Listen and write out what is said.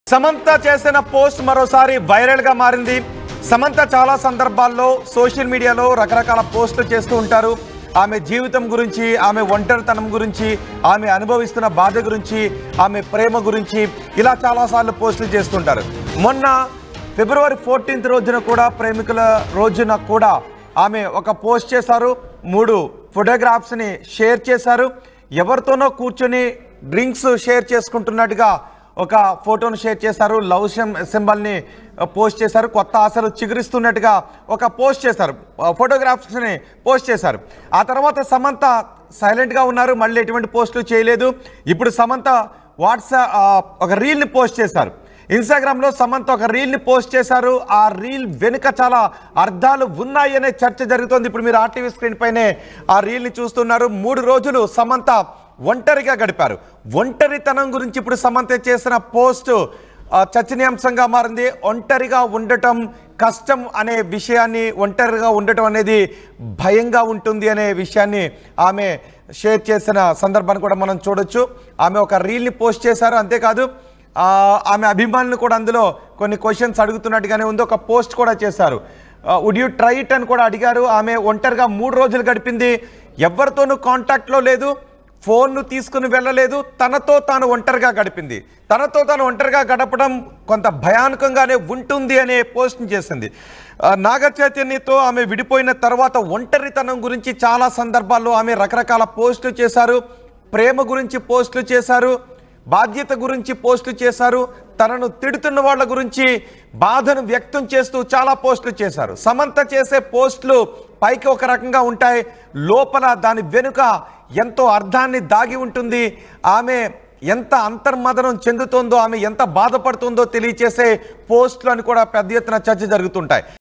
సమంత చేసిన పోస్ట్ మరోసారి వైరల్ గా మారింది. సమంత చాలా సందర్భాల్లో సోషల్ మీడియాలో రకరకాల పోస్టులు చేస్తూ ఉంటారు. ఆమె జీవితం గురించి, ఆమె ఒంటరితనం గురించి, ఆమె అనుభవిస్తున్న బాధ గురించి, ఆమె ప్రేమ గురించి ఇలా చాలాసార్లు పోస్టులు చేస్తుంటారు. మొన్న ఫిబ్రవరి 14th రోజున కూడా, ప్రేమికుల రోజున కూడా ఆమె ఒక పోస్ట్ చేశారు. 3 ఫోటోగ్రాఫ్స్ని షేర్ చేశారు. ఎవరితోనో కూర్చొని డ్రింక్స్ షేర్ చేసుకుంటున్నట్టుగా ఒక ఫోటోను షేర్ చేశారు. లవ్ సింబల్ని పోస్ట్ చేశారు. కొత్త ఆశలు చిగురిస్తున్నట్టుగా ఒక పోస్ట్ చేశారు. ఫోటోగ్రాఫ్స్ని పోస్ట్ చేశారు. ఆ తర్వాత సమంత సైలెంట్గా ఉన్నారు. మళ్ళీ ఎటువంటి పోస్టులు చేయలేదు. ఇప్పుడు సమంత ఒక రీల్ని పోస్ట్ చేశారు. ఇన్స్టాగ్రామ్లో సమంత ఒక రీల్ని పోస్ట్ చేశారు. ఆ రీల్ వెనుక చాలా అర్థాలు ఉన్నాయి అనే చర్చ జరుగుతోంది. ఇప్పుడు మీరు ఆర్టీవీ స్క్రీన్ పైనే ఆ రీల్ని చూస్తున్నారు. 3 రోజులు సమంత ఒంటరిగా గడిపారు. ఒంటరితనం గురించి ఇప్పుడు సమంత చేసిన పోస్ట్ చర్చనీయాంశంగా మారింది. ఒంటరిగా ఉండటం కష్టం అనే విషయాన్ని, ఒంటరిగా ఉండటం అనేది భయంగా ఉంటుంది అనే విషయాన్ని ఆమె షేర్ చేసిన సందర్భాన్ని కూడా మనం చూడొచ్చు. ఆమె ఒక రీల్ని పోస్ట్ చేశారు. అంతేకాదు ఆమె అభిమానులు కూడా అందులో కొన్ని క్వశ్చన్స్ అడుగుతున్నట్టుగానే ఉంది. ఒక పోస్ట్ కూడా చేశారు. వుడ్ యూ ట్రై ఇట్ అని కూడా అడిగారు. ఆమె ఒంటరిగా 3 రోజులు గడిపింది. ఎవరితోనూ కాంటాక్ట్లో లేదు. ఫోన్ను తీసుకుని వెళ్ళలేదు. తనతో తాను ఒంటరిగా గడిపింది. తనతో తాను ఒంటరిగా గడపడం కొంత భయానకంగానే ఉంటుంది అనే పోస్ట్ని చేసింది. నాగ చైతన్యతో ఆమె విడిపోయిన తర్వాత ఒంటరితనం గురించి చాలా సందర్భాల్లో ఆమె రకరకాల పోస్టులు చేశారు. ప్రేమ గురించి పోస్టులు చేశారు. బాధ్యత గురించి పోస్టులు చేశారు. తనను తిడుతున్న వాళ్ళ గురించి బాధను వ్యక్తం చేస్తూ చాలా పోస్టులు చేశారు. సమంత చేసే పోస్టులు పైకి ఒక రకంగా ఉంటాయి, లోపల దాని వెనుక ఎంతో అర్థాన్ని దాగి ఉంటుంది. ఆమె ఎంత అంతర్మదనం చెందుతుందో, ఆమె ఎంత బాధపడుతుందో తెలియచేసే పోస్టులు అని కూడా పెద్ద ఎత్తున చర్చ జరుగుతుంటాయి.